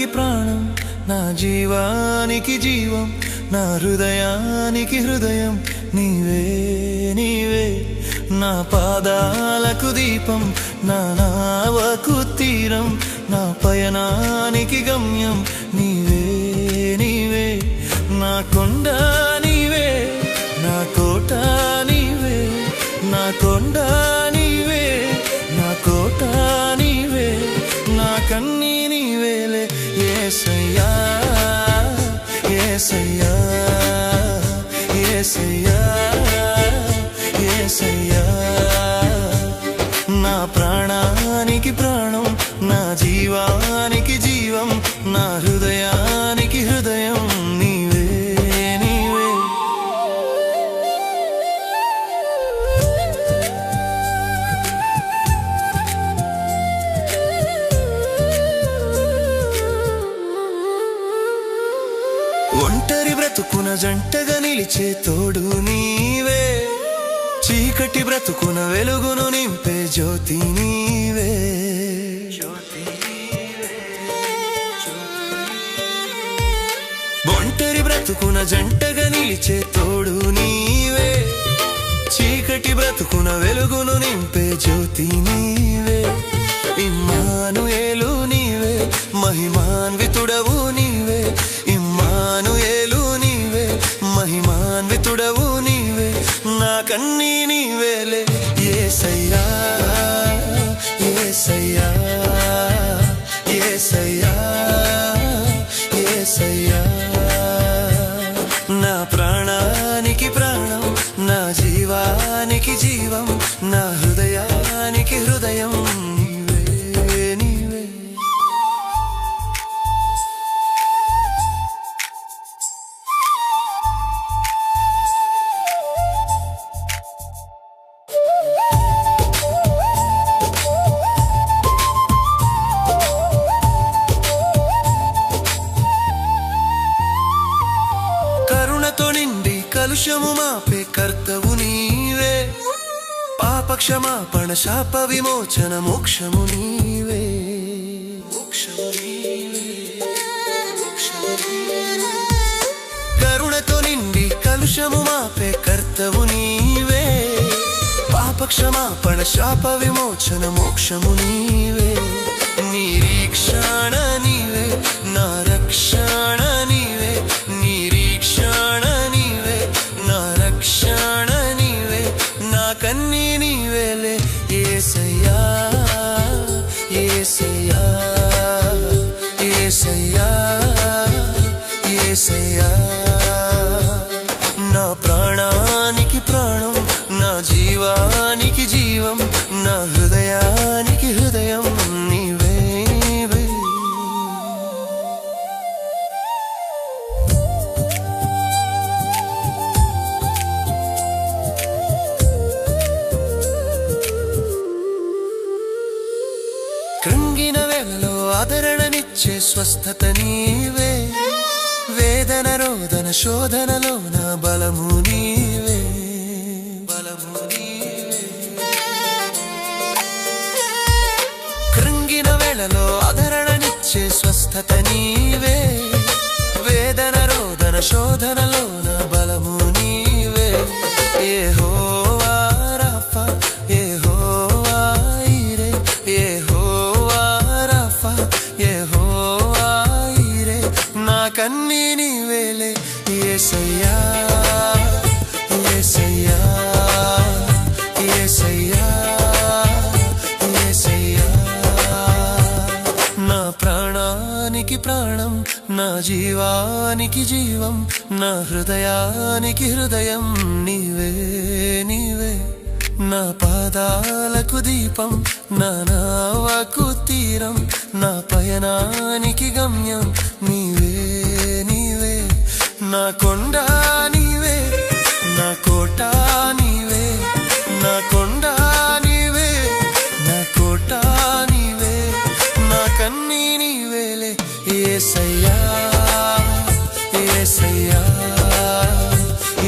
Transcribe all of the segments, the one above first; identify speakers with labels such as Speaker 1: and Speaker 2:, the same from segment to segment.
Speaker 1: ప్రాణానికి ప్రాణం, నా జీవానికి జీవం, నా హృదయానికి హృదయం నీవే నీవే. నా పాదాలకు దీపం, నా నావకు తీరం, నా పయనానికి గమ్యం నీవే నీవే. నా కొండ నీవే, నా కోట నీవే, నా కొండ నీవే, నా కోట నీవే, నా కన్నీ నీవేలే యేసయ్యా యేసయ్యా యేసయ్యా యేసయ్యా. నా ప్రాణానికి ప్రాణం, నా జీవానికి జీవం, నా హృదయానికి హృదయం నీవే నీవే. ఒంటరి బ్రతుకున జంటగా నిలిచే తోడు నీవే, చీకటి బ్రతుకున వెలుగును నింపే జ్యోతి నీవే. ఒంటరి బ్రతుకున జంటగా నిలిచే తోడు నీవే, చీకటి బ్రతుకున వెలుగును నింపే జ్యోతి నీవే. ఇమ్మానుయేలు నీవే, మహిమాన్వితుడవు నీవే, ఇమ్మానుయేలు నీవే, మహిమాన్వితుడవు నీవే, నా కన్నీ నీవేలే యేసయ్యా యేసయ్యా యేసయ్యా యేసయ్యా. నా ప్రాణానికి ప్రాణం, నా జీవానికి జీవం, నా హృదయానికి హృదయం నీవే నీవే. కరుణతో నిండి కలుషము మాపే కర్తవు నీవే, పాపక్షమాపణ శాప విమోచన మోక్షము నీవే. కరుణతో నిండి కలుషము మాపే కర్తవు నీవే, పాపక్షమాపణ శాప విమోచన మోక్షము నీవే. నిరీక్షణ నీవే, నా రక్షణ నీవే, నిరీక్షణ నీవే, నా రక్షణ నీవే, నా కన్నీ నీవేలే యేసయ్యా యేసయ్యా యేసయ్యా యేసయ్యా. నా ప్రాణానికి ప్రాణం, నా జీవానికి జీవం, నా హృదయానికి హృదయం నీవే నీవే. కృంగిన వేళలో ఆదరణనిచ్చే స్వస్థత నీవే, వేదన రోదన శోధనలో నా బలము నీవే బలము నీవే. కృంగిన వేళలో ఆదరణనిచ్చే స్వస్థత నీవే, వేదన రోదన శోధనలో నా బలము నీవే. యెహోవా రాఫా, యెహోవా ఈరే, యెహోవా రాఫా, యెహోవా ఈరే, నా కన్నీ నీవేలే యేసయ్యా యేసయ్యా యేసయ్యా యేసయ్యా. నా ప్రాణానికి ప్రాణం, నా జీవానికి జీవం, నా హృదయానికి హృదయం నీవే నీవే. నా పాదాలకు దీపం, నా నావకు తీరం, నా పయనానికి గమ్యం నీవే నీవే. నా కొండ నీవే, నా కోట నీవే, నా కొండ నీవే, నా కోట నీవే, నా కన్నీ నీవేలే యేసయ్యా యేసయ్యా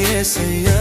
Speaker 1: యేసయ్యా.